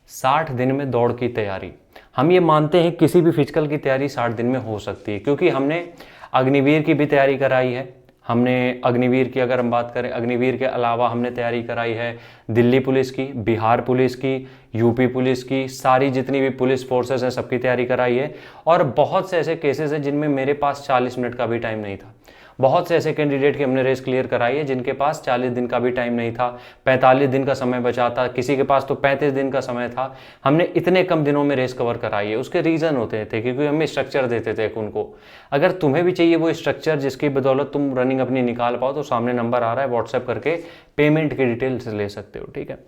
60 दिन में दौड़ की तैयारी। हम ये मानते हैं किसी भी फिजिकल की तैयारी 60 दिन में हो सकती है, क्योंकि हमने अग्निवीर की भी तैयारी कराई है। हमने अग्निवीर की, अगर हम बात करें, अग्निवीर के अलावा हमने तैयारी कराई है दिल्ली पुलिस की, बिहार पुलिस की, यूपी पुलिस की, सारी जितनी भी पुलिस फोर्सेस हैं सबकी तैयारी कराई है। और बहुत से ऐसे केसेस हैं जिनमें मेरे पास 40 मिनट का भी टाइम नहीं था। बहुत से ऐसे कैंडिडेट की हमने रेस क्लियर कराई है जिनके पास 40 दिन का भी टाइम नहीं था, 45 दिन का समय बचा था, किसी के पास तो 35 दिन का समय था। हमने इतने कम दिनों में रेस कवर कराई है। उसके रीज़न होते थे क्योंकि हमें स्ट्रक्चर देते थे उनको। अगर तुम्हें भी चाहिए वो स्ट्रक्चर जिसकी बदौलत तुम रनिंग अपनी निकाल पाओ, तो सामने नंबर आ रहा है, व्हाट्सएप करके पेमेंट की डिटेल्स ले सकते हो। ठीक है,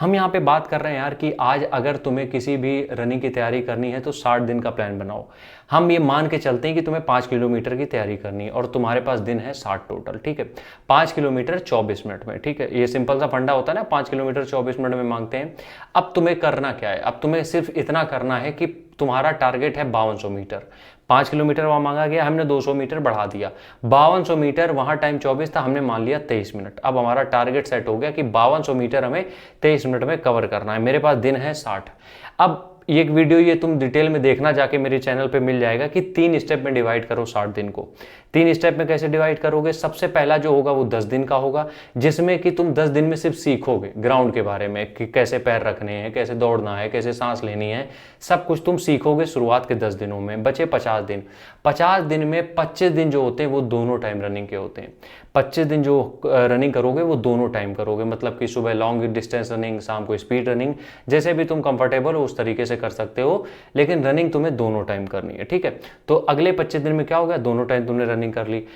हम यहाँ पे बात कर रहे हैं यार कि आज अगर तुम्हें किसी भी रनिंग की तैयारी करनी है तो 60 दिन का प्लान बनाओ। हम ये मान के चलते हैं कि तुम्हें 5 किलोमीटर की तैयारी करनी है और तुम्हारे पास दिन है 60 टोटल। ठीक है, 5 किलोमीटर 24 मिनट में। ठीक है, ये सिंपल सा फंडा होता है ना, 5 किलोमीटर 24 मिनट में मांगते हैं। अब तुम्हें करना क्या है? अब तुम्हें सिर्फ इतना करना है कि तुम्हारा टारगेट है 5200 मीटर। 5 किलोमीटर वहां मांगा गया, हमने 200 मीटर बढ़ा दिया। 5200 मीटर, वहां टाइम 24 था, हमने मान लिया 23 मिनट। अब हमारा टारगेट सेट हो गया कि 5200 मीटर हमें 23 मिनट में कवर करना है। मेरे पास दिन है 60। अब एक वीडियो ये तुम डिटेल में देखना, जाके मेरे चैनल पे मिल जाएगा कि 3 स्टेप में डिवाइड करो 60 दिन को। 3 स्टेप में कैसे डिवाइड करोगे? सबसे पहला जो होगा वो 10 दिन का होगा, जिसमें कि तुम 10 दिन में सिर्फ सीखोगे ग्राउंड के बारे में कि कैसे पैर रखने हैं, कैसे दौड़ना है, कैसे सांस लेनी है, सब कुछ तुम सीखोगे शुरुआत के 10 दिनों में। बचे 50 दिन। 50 दिन में 25 दिन जो होते हैं वो दोनों टाइम रनिंग के होते हैं। 25 दिन जो रनिंग करोगे वो दोनों टाइम करोगे, मतलब कि सुबह लॉन्ग डिस्टेंस रनिंग, शाम को स्पीड रनिंग, जैसे भी तुम कंफर्टेबल हो उस तरीके से कर सकते हो, लेकिन रनिंग तुम्हें दोनों टाइम करनी है। ठीक है, तो अगले 25 दिन में क्या हो गया? दोनों टाइम तुमने रनिंग कर ली।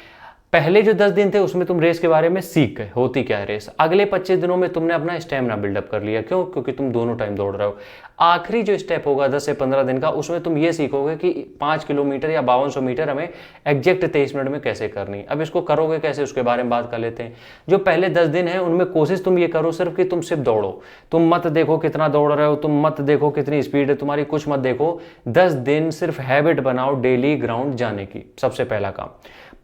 पहले जो 10 दिन थे उसमें तुम रेस के बारे में सीख गए, होती क्या है रेस। अगले 25 दिनों में तुमने अपना स्टेमिना बिल्डअप कर लिया। क्यों? क्योंकि तुम दोनों टाइम दौड़ रहे हो। आखिरी जो स्टेप होगा 10 से 15 दिन का, उसमें तुम ये सीखोगे कि 5 किलोमीटर या 5200 मीटर हमें एग्जैक्ट 23 मिनट में कैसे करनी। अब इसको करोगे कैसे, उसके बारे में बात कर लेते हैं। जो पहले 10 दिन है उनमें कोशिश तुम ये करो सिर्फ कि तुम सिर्फ दौड़ो। तुम मत देखो कितना दौड़ रहे हो, तुम मत देखो कितनी स्पीड है तुम्हारी, कुछ मत देखो। 10 दिन सिर्फ हैबिट बनाओ डेली ग्राउंड जाने की, सबसे पहला काम।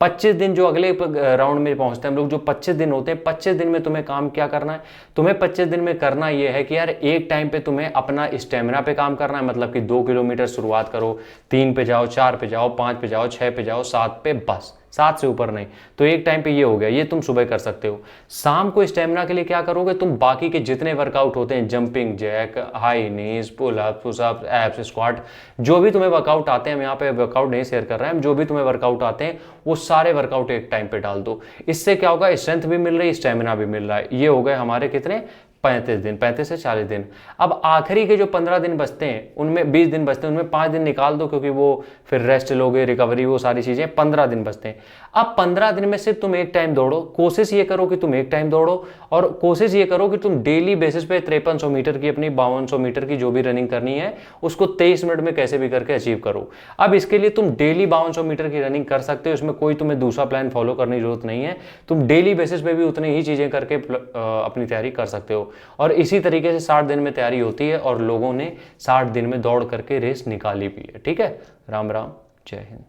25 दिन जो अगले राउंड में पहुंचते हैं हम लोग, जो 25 दिन होते हैं, 25 दिन में तुम्हें काम क्या करना है? तुम्हें 25 दिन में करना यह है कि यार एक टाइम पे तुम्हें अपना स्टेमिना पे काम करना है। मतलब कि 2 किलोमीटर शुरुआत करो, 3 पे जाओ, 4 पे जाओ, 5 पे जाओ, 6 पे जाओ, 7 पे, बस 7 से ऊपर नहीं। तो एक टाइम पे ये हो गया, ये तुम सुबह कर सकते हो। शाम को स्टेमिना के लिए क्या करोगे? तुम बाकी के जितने वर्कआउट होते हैं, jumping jack, high knees, pull up, pushup, abs, squat, जो भी तुम्हें वर्कआउट आते हैं, हम यहाँ पे वर्कआउट नहीं शेयर कर रहे हैं, जो भी तुम्हें वर्कआउट आते हैं वो सारे वर्कआउट एक टाइम पे डाल दो। इससे क्या होगा? स्ट्रेंथ भी मिल रही है, स्टेमिना भी मिल रहा है। ये हो गए हमारे कितने? 35 दिन, 35 से 40 दिन। अब आखिरी के जो 15 दिन बचते हैं, उनमें 20 दिन बचते हैं, उनमें 5 दिन निकाल दो क्योंकि वो फिर रेस्ट लोगे, रिकवरी, वो सारी चीजें। 15 दिन बचते हैं। अब 15 दिन में सिर्फ तुम एक टाइम दौड़ो। कोशिश ये करो कि तुम एक टाइम दौड़ो, और कोशिश ये करो कि तुम डेली बेसिस पे 5300 मीटर की, अपनी 5200 मीटर की जो भी रनिंग करनी है उसको 23 मिनट में कैसे भी करके अचीव करो। अब इसके लिए तुम डेली 5200 मीटर की रनिंग कर सकते हो, इसमें कोई तुम्हें दूसरा प्लान फॉलो करने की जरूरत नहीं है। तुम डेली बेसिस पे भी उतनी ही चीजें करके अपनी तैयारी कर सकते हो। और इसी तरीके से 60 दिन में तैयारी होती है, और लोगों ने 60 दिन में दौड़ करके रेस निकाली भी है। ठीक है, राम राम, जय हिंद।